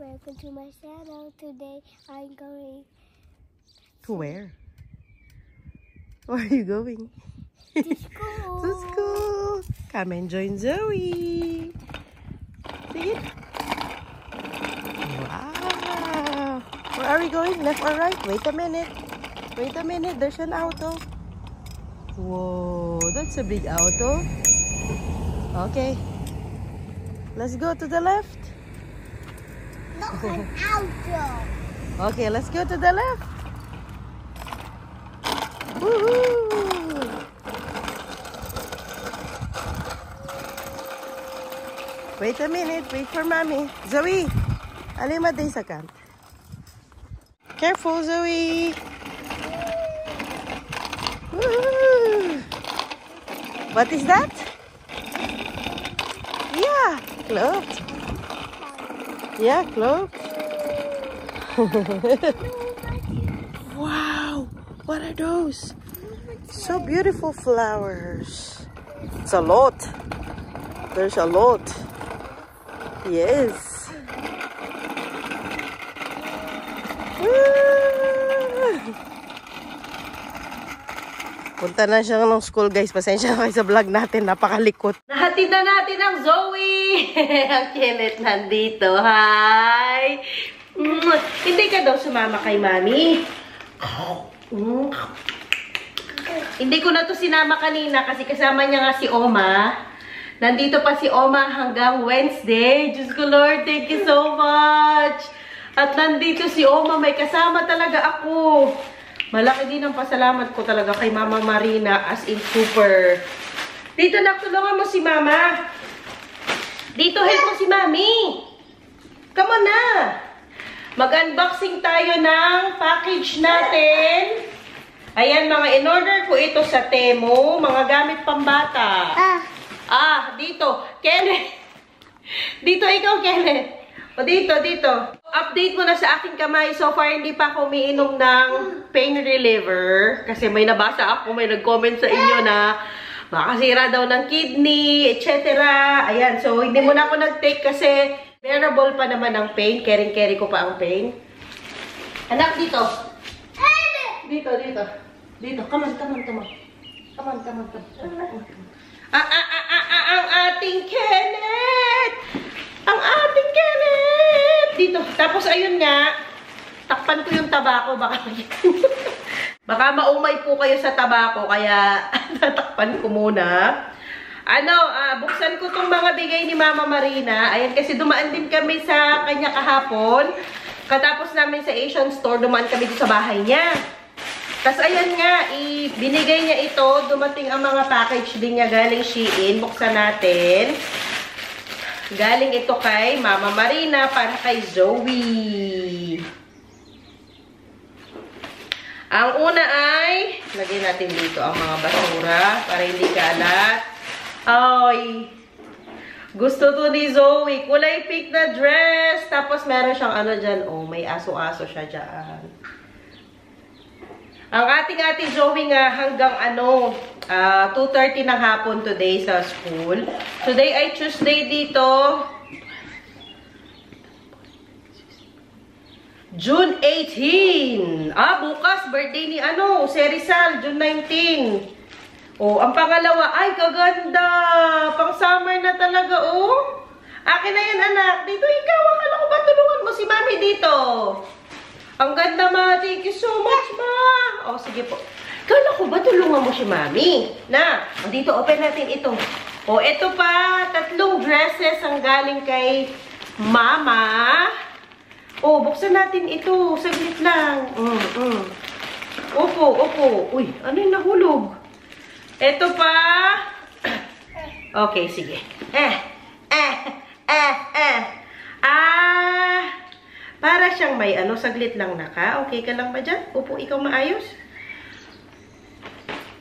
welcome to my channel. Today I'm going to where? Where are you going? to school. To school. Come and join Zoe. See it? Wow. Where are we going? Left or right? Wait a minute. Wait a minute. There's an auto. Whoa, that's a big auto. Okay. Let's go to the left. Not an auto. Okay, let's go to the left. Woohoo! Wait a minute. Wait for mommy. Zoe, alima day sa kant. Careful, Zoe. Woo! What is that? Yeah, clothes. Yeah, clothes. Wow, what are those? So beautiful flowers. It's a lot. There's a lot. Yes. Punta na siya ng school, guys. Pasensya na kayo sa vlog natin. Napakalikot. Nahatid na natin ang Zoe. Ang Kenneth nandito. Hi! Hindi ka daw sumama kay mami. Hindi ko na to sinama kanina kasi kasama niya nga si Oma. Nandito pa si Oma hanggang Wednesday. Diyos ko Lord, thank you so much. At nandito si Oma. May kasama talaga ako. Malaki din ang pasalamat ko talaga kay Mama Marina, as in super. Dito nak, tulungan mo si Mama. Dito, help mo si Mami. Come on na. Mag-unboxing tayo ng package natin. Ayan, mga in-order ko ito sa Temu. Mga gamit pambata. Dito. Kenneth. Dito ikaw, Kenneth. O dito, dito. Update mo na sa aking kamay. So far, hindi pa ako umiinom ng pain reliever. Kasi may nabasa ako, may nag-comment sa inyo na makasira daw ng kidney, etc. Ayan, so hindi mo na ako nag-take kasi bearable pa naman ang pain. Caring-carry ko pa ang pain. Anak, dito. Dito, dito. Dito. Come on, come on, come on. Come on, come on, come on. Ang ating Kenneth! Ang ating Kenneth! Dito. Tapos, ayun nga, takpan ko yung tabako. Baka maumay po kayo sa tabako, kaya tatakpan ko muna. Buksan ko tong mga bigay ni Mama Marina. Ayan, kasi dumaan din kami sa kanya kahapon. Katapos namin sa Asian store, dumaan kami dito sa bahay niya. Tapos, ayan nga, binigay niya ito. Dumating ang mga package din niya galing Shein. Buksan natin. Galing ito kay Mama Marina para kay Zoe. Ang una ay, lagyan natin dito ang mga basura para hindi kalat. Ay, gusto to ni Zoe. Kulay pink na dress. Tapos meron siyang ano dyan. Oh, may aso-aso siya dyan. Ang ating Zoe nga hanggang 2:30 ng hapon today sa school. Today ay Tuesday dito. June 18. Bukas birthday ni Serizal, June 19. Ang pangalawa, ay kaganda. Pang summer na talaga, Akin na yan, anak. Dito ikaw, akala ko ba tulungan mo si Mami dito? Ang ganda, ma. Thank you so much, ma. Sige po. Kala ko ba tulungan mo si Mami? Dito, open natin ito. Ito pa. 3 dresses ang galing kay Mama. Buksan natin ito. Saglit lang. Opo. Uy, ano yung nahulog? Ito pa. Okay, sige. Para siyang may saglit lang naka. Okay ka lang ba dyan? Upo, ikaw maayos?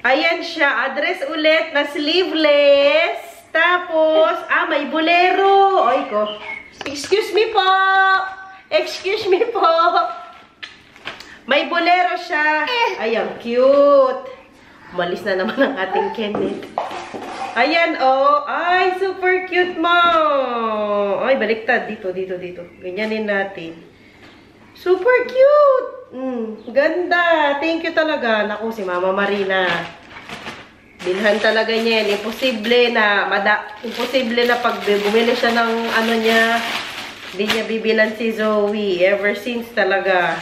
Ayan siya. Address ulit na sleeveless. Tapos, may bolero. Oy ko. Excuse me po. Excuse me po. May bolero siya. Ayan, cute. Umalis na naman ang ating Kenneth. Ayan, oh. Ay, super cute mo. Ay, baliktad. Dito. Ganyanin natin. Super cute. Ganda. Thank you talaga. Naku, si Mama Marina. Bilhan talaga niya yan. Imposible na pag bumili siya ng ano niya, hindi niya bibilan si Zoe. Ever since talaga.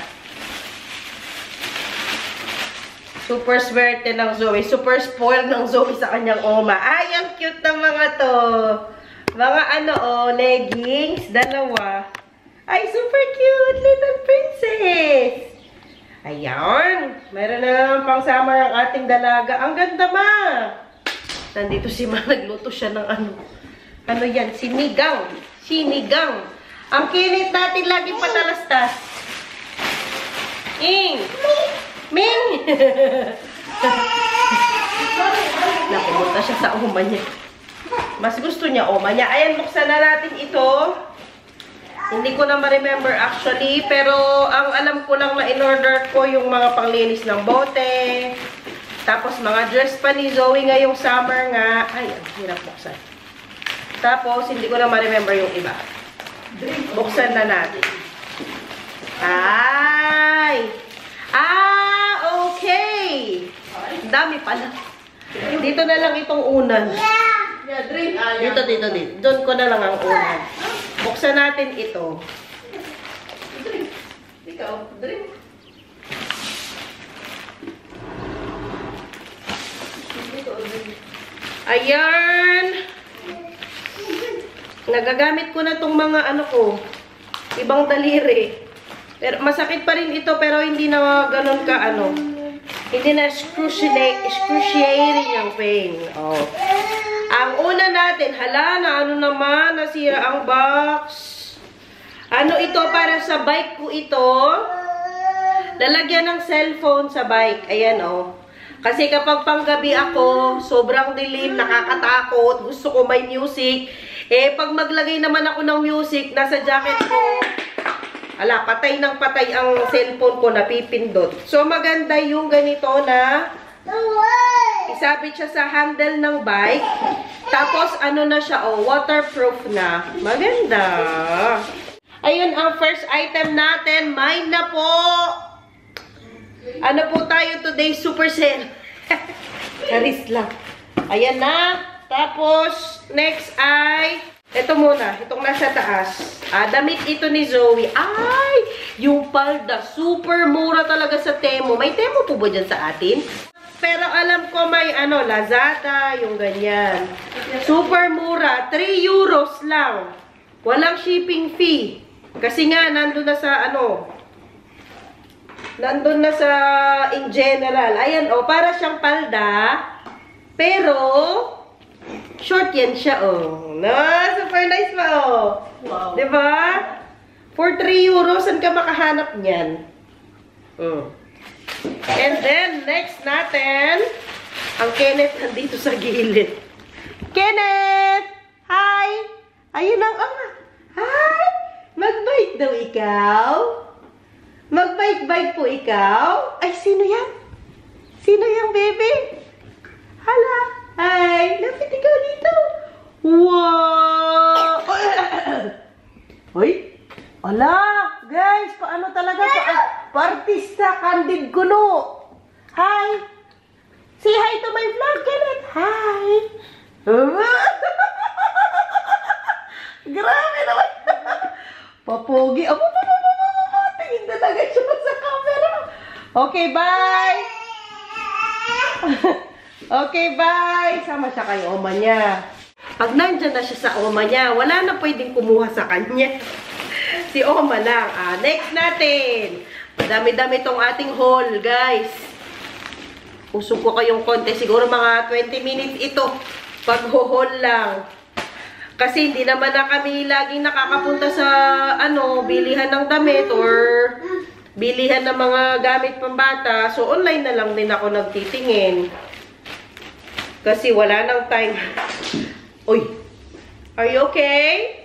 Super swerte ng Zoe. Super spoiled ng Zoe sa kanyang oma. Ay, ang cute ng mga to. Mga ano, oh, leggings. Dalawa. Ay, super cute. Little princess. Ayan. Meron na naman pang summer ang ating dalaga. Ang ganda, ma. Nandito si ma. Nagluto siya ng ano. Ano yan? Sinigang. Sinigang. Ang kinit natin lagi patalastas. Ming! Napumunta siya sa oma niya. Mas gusto niya oma niya. Ayan, buksan na natin ito. Hindi ko na ma-remember actually. Pero ang alam ko lang na in-order ko yung mga panglinis ng bote. Tapos mga dress pa ni Zoe ngayong summer nga. Ay, ang hirap buksan. Tapos, hindi ko na ma-remember yung iba. Buksan na natin. Ay! Okay. Dami pala. Dito na lang itong unan. Dito. Doon ko na lang ang unan. Buksan natin ito. Ikaw, drink. Ayan. Nagagamit ko na itong mga ano ko. Ibang daliri. Pero masakit pa rin ito pero hindi na ganun ka ano. Hindi na excruciating yung pain. Oh. Ang una natin, hala na ano naman, nasira ang box. Ano ito para sa bike ko ito? Lalagyan ng cellphone sa bike. Ayan oh. Kasi kapag panggabi ako, sobrang dilim, nakakatakot, gusto ko may music. Eh pag maglagay naman ako ng music, nasa jacket ko, ala, patay ng patay ang cellphone ko, napipindot. So, maganda yung ganito na isabit siya sa handle ng bike. Tapos, ano na siya, oh, waterproof na. Maganda. Ayun, ang first item natin, mine na po. Ano po tayo today? Super sale. Charis lang. Ayan na. Tapos, next ay... Ito muna, itong nasa taas. Damit ito ni Zoe. Ay, yung palda. Super mura talaga sa Temu. May Temu po ba dyan sa atin? Pero alam ko may ano, Lazada, yung ganyan. Super mura. 3 euros lang. Walang shipping fee. Kasi nga, nandun na sa ano, nandun na sa in general. Ayan, oh, para siyang palda. Pero... short yan siya, oh. No, super nice pa, oh. Wow. Diba? For 3 euros, saan ka makahanap niyan? And then, next natin, ang Kenneth nandito sa gilid. Kenneth! Hi! Ayun ang ama. Hi! Mag-bike daw ikaw? Mag-bike-bike po ikaw? Ay, sino yan? Sino yung baby? Hala! Hi! Lapit ikaw dito! Wow! Hoy! Ala! Guys! Paano talaga? Partista Candid Kuno! Hi! Say hi to my vlog, Kenneth! Hi! Grabe naman! Papogi! Tingin talaga siya sa camera! Okay, bye! Okay, bye! Sama siya kay oma niya. Pag nandyan na siya sa oma niya, wala na pwedeng kumuha sa kanya. Si oma lang. Next natin. Madami-dami tong ating haul, guys. Usog ko kayong konti. Siguro mga 20 minutes ito. Pag-haul lang. Kasi hindi naman na kami laging nakakapunta sa, ano, bilihan ng damit or bilihan ng mga gamit pambata. So, online na lang din ako nagtitingin. Kasi wala nang time. Uy! Are you okay?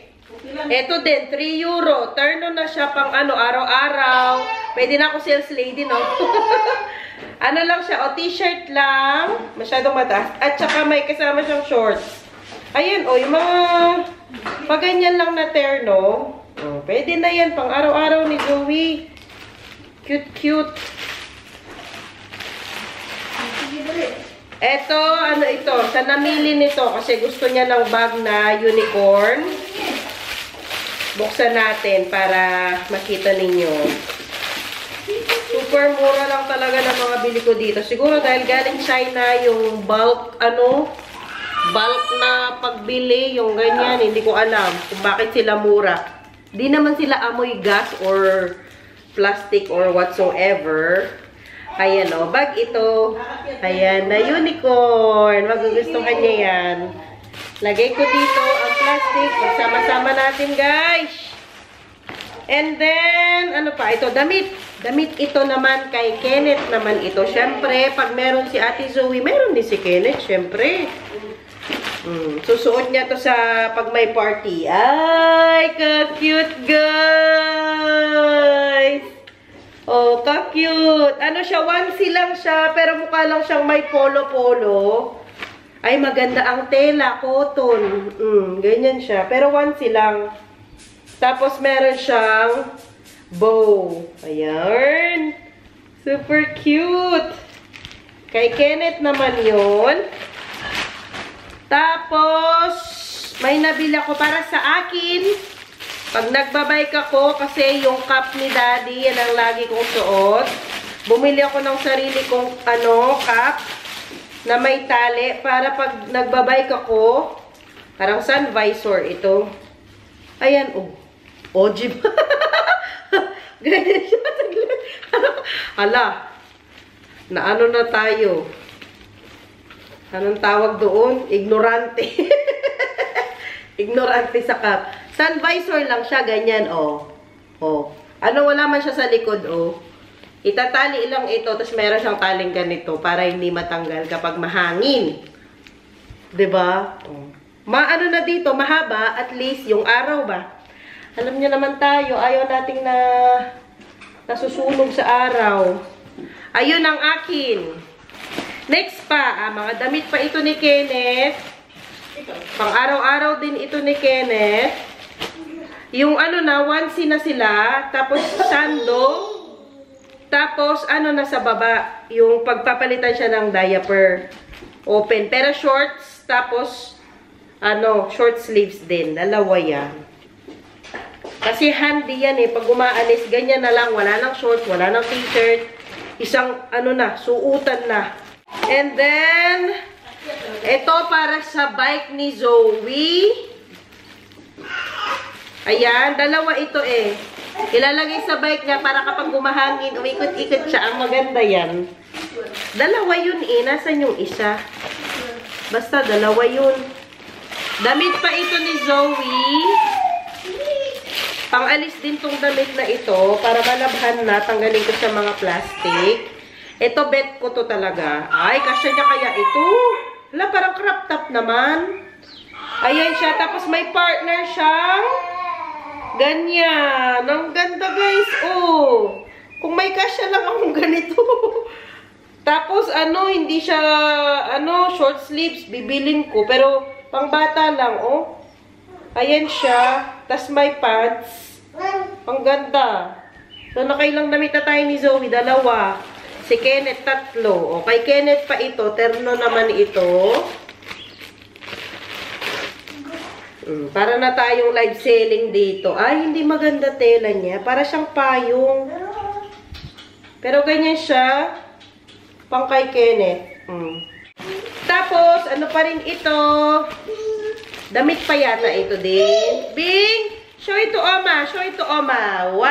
Ito din, 3 euro. Turn on na siya pang ano, araw-araw. Pwede na ako sales lady, no? Ano lang siya, o t-shirt lang. Masyadong mataas. At saka may kasama siyang shorts. Ayan, o, yung mga paganyan lang na terno. O, pwede na yan, pang araw-araw ni Zoe. Cute, cute. Eto, ano ito, sa namili nito kasi gusto niya ng bag na unicorn. Buksan natin para makita ninyo. Super mura lang talaga ng mga bili ko dito. Siguro dahil galing China yung bulk, bulk na pagbili, yung ganyan. Hindi ko alam kung bakit sila mura. Di naman sila amoy gas or plastic or whatsoever. Ayan o, bag ito. Ayan, na unicorn. Magugustuhan niya yan. Lagay ko dito ang plastic. Magsama-sama natin, guys. And then, ano pa? Ito, damit. Damit ito naman kay Kenneth naman ito. Siyempre, pag meron si Ate Zoe, meron din si Kenneth, siyempre. Susuot niya to sa pag may party. Ay, ka-cute, guys! Oh, ka-cute. Ano siya, onesie lang siya, pero mukha lang siyang may polo-polo. Ay, maganda ang tela, cotton. Ganyan siya. Pero onesie lang. Tapos, meron siyang bow. Ayan. Super cute. Kay Kenneth naman yun. Tapos, may nabili ako para sa akin. Pag nagbabike ako, kasi yung cap ni Daddy, yan ang lagi kong suot. Bumili ako ng sarili kong, cap na may tali para pag nagbabike ako, parang sun visor ito. Ayan, oh. Ojib. Ganyan siya. Hala. Na ano na tayo? Anong tawag doon? Ignorante. Ignorante sa cap. Sun visor lang siya, ganyan, oh. Oh. Ano, wala man siya sa likod, oh. Itatali lang ito, tapos meron siyang taling ganito para hindi matanggal kapag mahangin. 'Di ba? Oh. Maano na dito, mahaba, at least yung araw ba? Alam niyo naman tayo, ayaw nating nasusunog sa araw. Ayun ang akin. Next pa, mga damit pa ito ni Kenneth. Pang araw-araw din ito ni Kenneth. Yung onesie na sila, tapos sando, tapos nasa baba, yung pagpapalitan siya ng diaper. Open, pero shorts, tapos short sleeves din, dalawa yan. Kasi handy yan pag umaalis, ganyan na lang, wala nang shorts, wala nang t-shirt, isang suutan na. And then, ito para sa bike ni Zoe. Ayan, dalawa ito Ilalagay sa bike niya para kapag gumahangin, umikot-ikot siya. Ang maganda yan. Dalawa yun Nasaan yung isa? Basta dalawa yun. Damit pa ito ni Zoe. Pang-alis din tong damit na ito para malabhan na. Tanggalin ko sa mga plastic. Ito, bet ko to talaga. Ay, kasya niya kaya ito. Wala, parang crop top naman. Ayan siya. Tapos may partner siyang ganyan. Ang ganda, guys. Oh. Kung may kasya lang akong ganito. Tapos, hindi siya, short sleeves. Bibilin ko. Pero, pang bata lang, oh. Ayan siya. Tapos, may pants. Ang ganda. So, nakailang damit na tayo ni Zoe. Dalawa. Si Kenneth, 3. O, kay Kenneth pa ito. Terno naman ito. Para na tayong live selling dito. Ay, hindi maganda tela niya. Para siyang payong. Pero ganyan siya. Pang kay Kenneth. Tapos, ano pa rin ito? Damit pa yata ito din. Bing! Show it to Oma. Show it to Oma. Wow!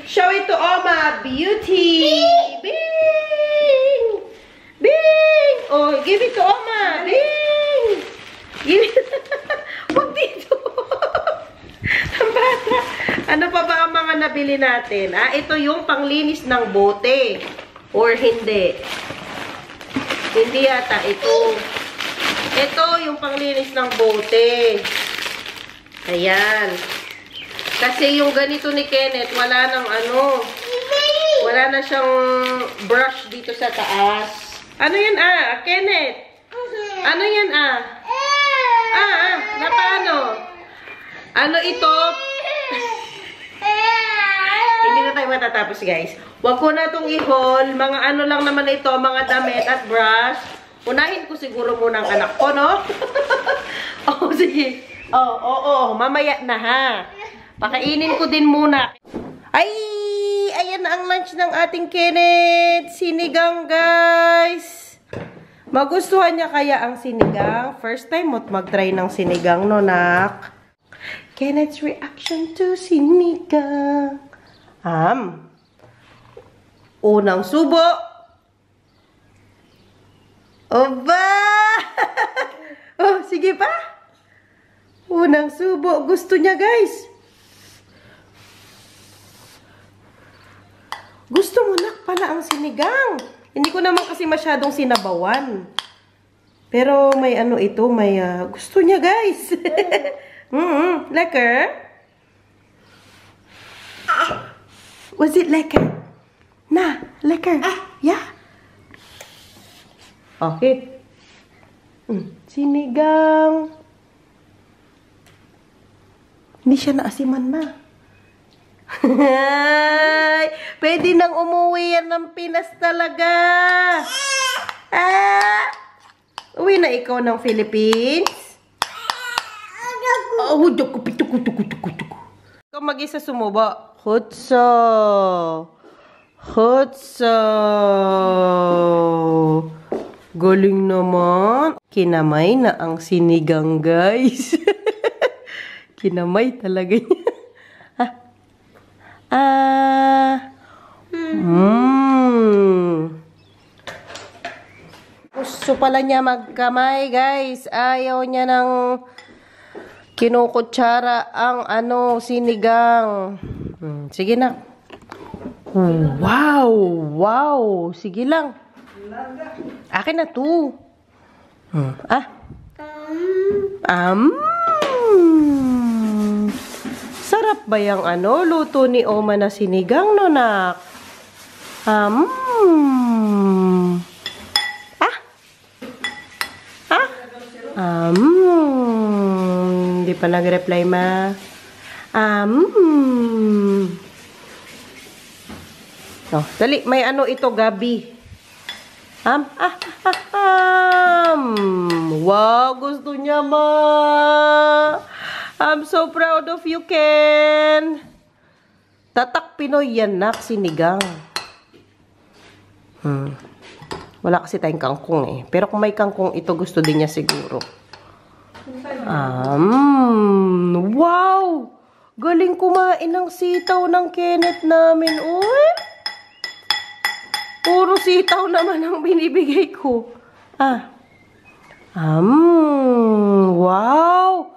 Show it to Oma. Beauty! Bing! Bing! Oh, give it to Oma. Bing! Huwag dito. Ang bata. Ano pa ba ang mga nabili natin? Ito yung panglinis ng bote. Or hindi. Hindi yata. Ito yung panglinis ng bote. Ayan. Kasi yung ganito ni Kenneth, wala Wala na siyang brush dito sa taas. Ano yan Kenneth? Ano yan na paano? Ano ito? Hindi na tayo matatapos, guys. Huwag ko na itong i-haul. Mga ano lang naman ito, mga damit at brush. Unahin ko siguro muna ang anak ko, no? Sige. Mamaya na, ha? Pakainin ko din muna. Ay! Ayan na ang lunch ng ating Kenneth. Sinigang, guys. Magustuhan niya kaya ang sinigang? First time mo't mag-try ng sinigang, no, nak? Kenneth's reaction to sinigang. Unang subo. Oba! Sige pa. Unang subo. Gusto niya, guys. Gusto mo na pala ang sinigang. Hindi ko naman kasi masyadong sinabawan. Pero may ano ito, may gusto niya, guys. Lekker? Was it lekker? Na, lekker. Yeah. Okay. Sinigang. Hindi siya naasiman, ma. Pwede nang umuwi yan ng Pinas talaga. Uwi na ikaw ng Philippines? Ikaw mag-isa sumuba. Hotso. Galing naman. Kinamay na ang sinigang, guys. Kinamay talaga niya. Gusto pala niya magkamay, guys. Ayaw niya ng kinukutsara ang sinigang. Sige na. Wow. Sige lang. Akin na to. Sarap ba yung luto ni Oma na sinigang, no, nak? Hindi pa nag-reply, ma. Dali, may ito, Gabi. Wow, gusto niya, ma. I'm so proud of you, Ken. Tatak Pinoy yan, nak, sinigang. Wala kasi tayong kangkong eh. Pero kung may kangkong, ito gusto din niya siguro. Wow! Galing kumain ng sitaw ng Kenneth namin, uy. Puro sitaw naman ang binibigay ko. Wow!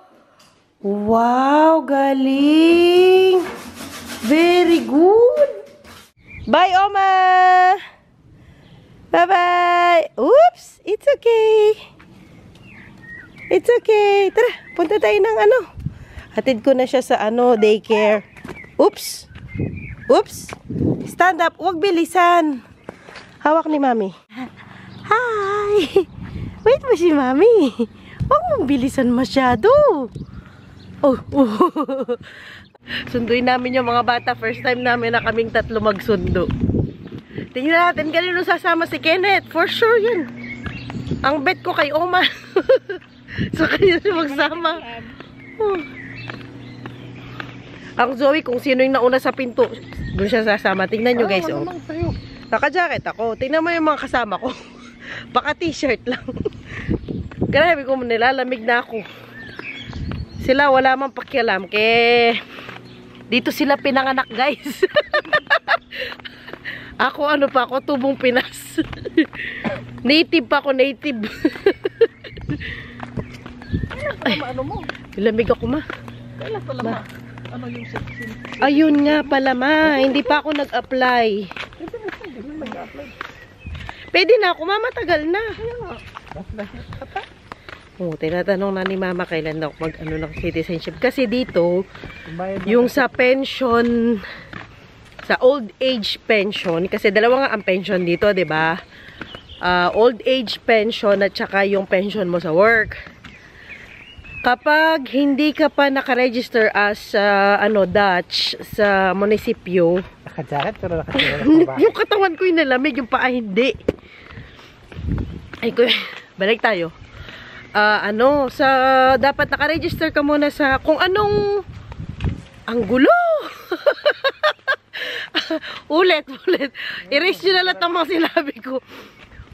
Wow, galing! Very good! Bye, Oma! Bye-bye! Oops! It's okay! It's okay! Tara, punta tayo ng hatid ko na siya sa daycare. Oops! Oops! Stand up! Huwag bilisan! Hawak ni Mami. Hi! Wait mo si Mami. Huwag mong bilisan masyado. Sunduin namin yung mga bata. First time namin na kaming tatlo magsundo. Tingnan natin kanino sasama si Kenneth. For sure yun. Ang bet ko kay Oma. So kanya siya magsama. Ang Zoe, kung sino yung nauna sa pinto, doon siya sasama. Tingnan nyo, guys. Naka-jacket ako. Tingnan mo yung mga kasama ko. Baka t-shirt lang. Grabe ko, nilalamig na ako. Sila wala mang pakialam. Dito sila pinanganak, guys. Ako ako, tubong Pinas. Native pa ako, native. Ay, lamig ako, ma. Kailan pala, ma? Ano yung section? Ayun nga pala, ma. Hindi pa ako nag-apply. Pwede na ako, ma. Matagal na. Tinatanong na ni mama kailan daw mag ng citizenship. Kasi dito, yung sa pension sa old age pension, kasi dalawa nga ang pension dito, 'di ba? Old age pension at saka yung pension mo sa work. Kapag hindi ka pa naka-register as Dutch sa munisipyo, Naka-jacket pero naka-jacket. yung katawan ko yung nalamig, yung paa hindi. Ay ko, balik tayo. Dapat naka-register ka muna sa kung anong ang gulo. ulit. Erase nyo na lahat ng mga sinabi ko.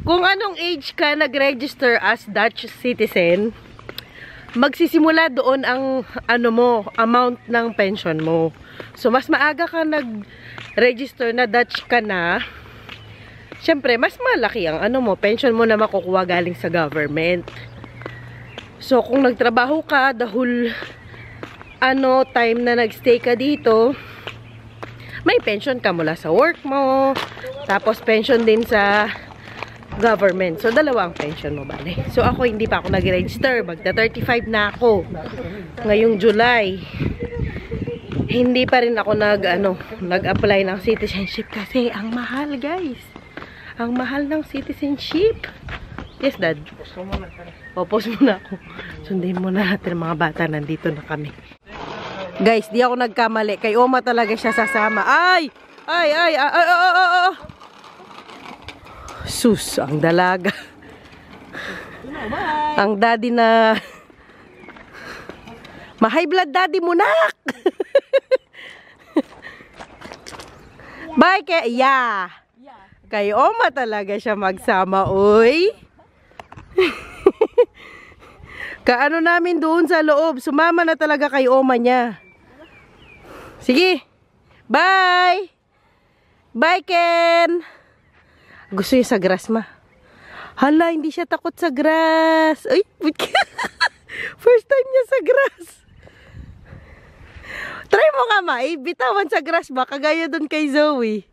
Kung anong age ka nag-register as Dutch citizen, magsisimula doon ang amount ng pension mo. So, mas maaga ka nag-register na Dutch ka na, syempre, mas malaki ang pension mo na makukuha galing sa government. So, kung nagtrabaho ka, the whole time na nagstay ka dito, may pension ka mula sa work mo, tapos pension din sa government. So, dalawang pension mo, bale. So, ako, hindi pa ako nag-register. Magta 35 na ako. Ngayong July. Hindi pa rin ako nag-apply ng citizenship kasi ang mahal, guys. Ang mahal ng citizenship. Yes, Dad? Post muna ako. Sundin muna natin mga bata. Nandito na kami. Guys, di ako nagkamali. Kay Oma talaga siya sasama. Ay! Sus, ang dalaga. Ang daddy na ma-high blood daddy mo, nak! Bye, kay Oma talaga siya magsama, oy. Kaano namin doon sa loob. Sumama na talaga kay Oma niya. Sige. Bye. Bye, Ken. Gusto niya sa grass, ma. Hala, hindi siya takot sa grass. Ay, first time niya sa grass. Try mo nga, ma. Bitawan sa grass ba? Kagaya doon kay Zoe.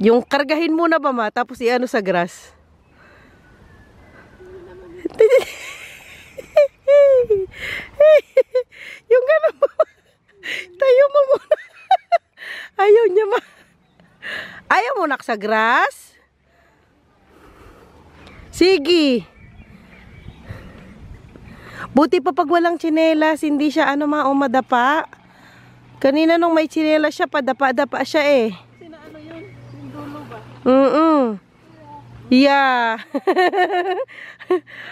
Yung kargahin muna ba, ma? Tapos sa grass. Yung gano'n mo. Tayo mo muna. Ayaw niya, ma. Ayaw mo nak sa grass? Sige. Buti pa pag walang tsinelas, hindi siya madapa. Kanina nung may tsinelas siya, padapa-dapa siya eh. Yun? Yung dulo ba? Yeah.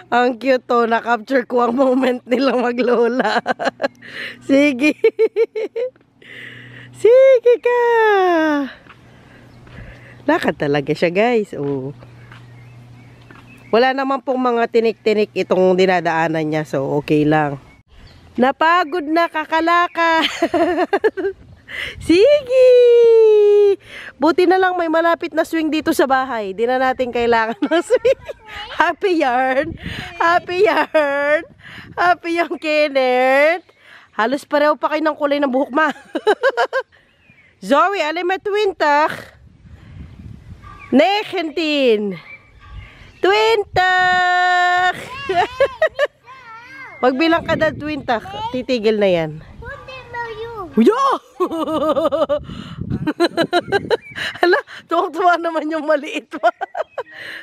Ang cute to. Na-capture ko ang moment nila maglola. Sige. Sige ka. Lakad talaga siya, guys. Oh. Wala naman pong mga tinik-tinik itong dinadaanan niya. So, okay lang. Napagod na kakalaka. Sige! Buti na lang may malapit na swing dito sa bahay. Di na natin kailangan ng swing. Happy yarn! Happy yarn! Happy yung Kenneth. Halos pareho pa kayo ng kulay ng buhok, ma. Zoe, alay may twintak. 19. Twintak! Magbilang ka na twintak. Titigil na yan. Uyo! Hala, tuwang-tuwa naman yung maliit pa.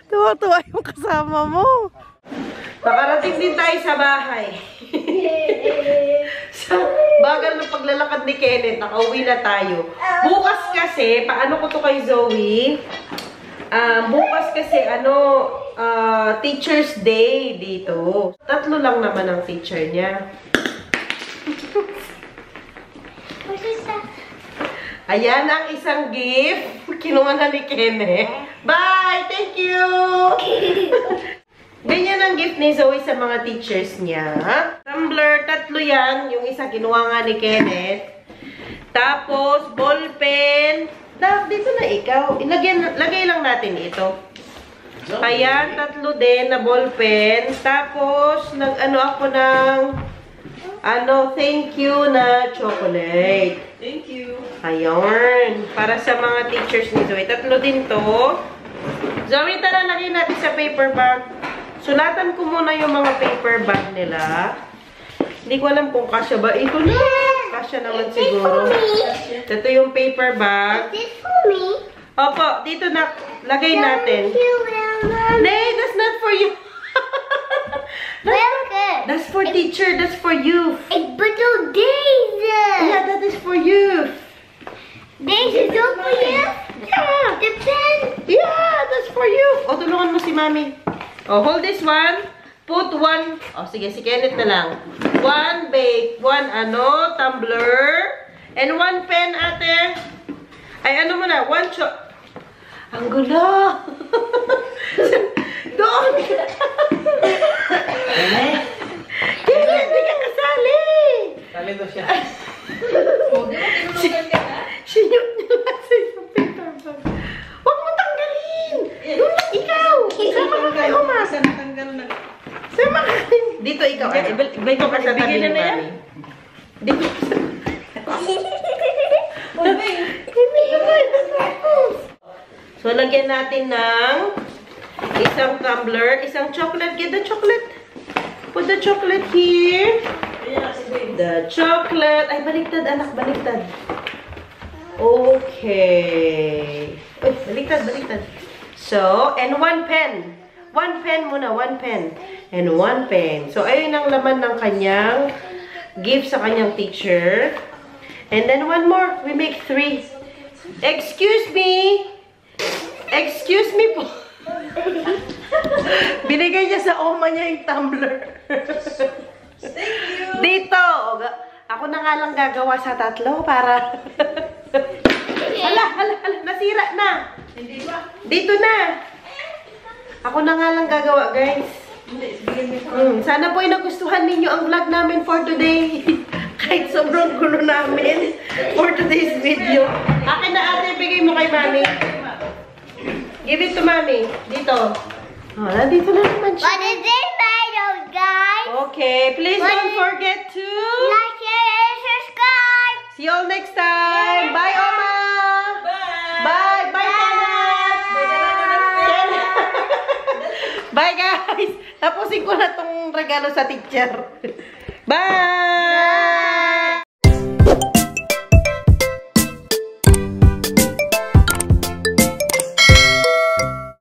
Tuwang-tuwa yung kasama mo. Nakarating din tayo sa bahay. Sa bagal ng paglalakad ni Kenneth, nakauwi na tayo. Bukas kasi, paano ko to kay Zoe? Bukas kasi, Teacher's Day dito. 3 lang naman ang teacher niya. Ayan ang isang gift. Kinuha na ni Kenneth. Bye! Thank you! Ganyan ang gift ni Zoe sa mga teachers niya. Tumbler, 3 yan. Yung isa kinuha nga ni Kenneth. Tapos, ballpen. Dito na ikaw. Lagay lang natin ito. Ayan, 3 din na ballpen. Tapos, ako ng thank you na chocolate. Thank you. Ayun. Para sa mga teachers ni Zoe. 3 din to. Zoe, tara lagay natin sa paper bag. Sulatan ko muna yung mga paper bag nila. Hindi ko alam kung kasya ba ito na. kasya naman Is this siguro. for me? Ito yung paper bag. Is this for me? Opo, dito na lagay natin. Thank you, Mama. Nay, that's not for you. Welcome. That's for teacher. That's for you. It's little deze. Yeah, that is for you. Deze is ook voor je? Yeah. De pen. Yeah, that's for you. O, tulungan mo si Mami. O, hold this one. Put one. O, sige, si Kenneth na lang. One tumbler. And one pen, ate. Ay, ano mo na? One Ang gulo. Doon. Kenneth, hindi ka kasali. Sali to siya. Sinyot niya lang sa isang paper bag. Huwag mo tanggalin! Doon lang ikaw! Sama ka kay Oma! Natanggal na. Sama ka kay... Dito ikaw. Ibay ko pa sa tabi ni Mami. Dito sa... So, lagyan natin ng isang tumbler, isang chocolate. Get the chocolate. Put the chocolate here. The chocolate. Ay, baliktad, anak. Baliktad. Okay. Uy, baliktad. So, and one pen. One pen muna. One pen. And one pen. So, ayun ang laman ng kanyang gift sa kanyang teacher. And then one more. We make 3. Excuse me. Excuse me po. Binigay niya sa oma niya yung tumbler. Thank you. Dito. Ako na nga lang gagawa sa 3 para... Hala, nasira na. Hindi ba? Dito na. Ako na nga lang gagawa, guys. Sana po ay nagustuhan ninyo ang vlog namin for today. Kahit sobrang gulo namin for today's video. Akin na ate, bigay mo kay Mami. Give it to Mami. Dito. Oh, nandito na naman siya. What is this made of, guys? Okay, please don't forget to Like, share, and subscribe. see you all next time. Bye, Oma! Bye! Bye, Kenneth! Bye, guys! Tapusin ko na tong regalo sa teacher. Bye!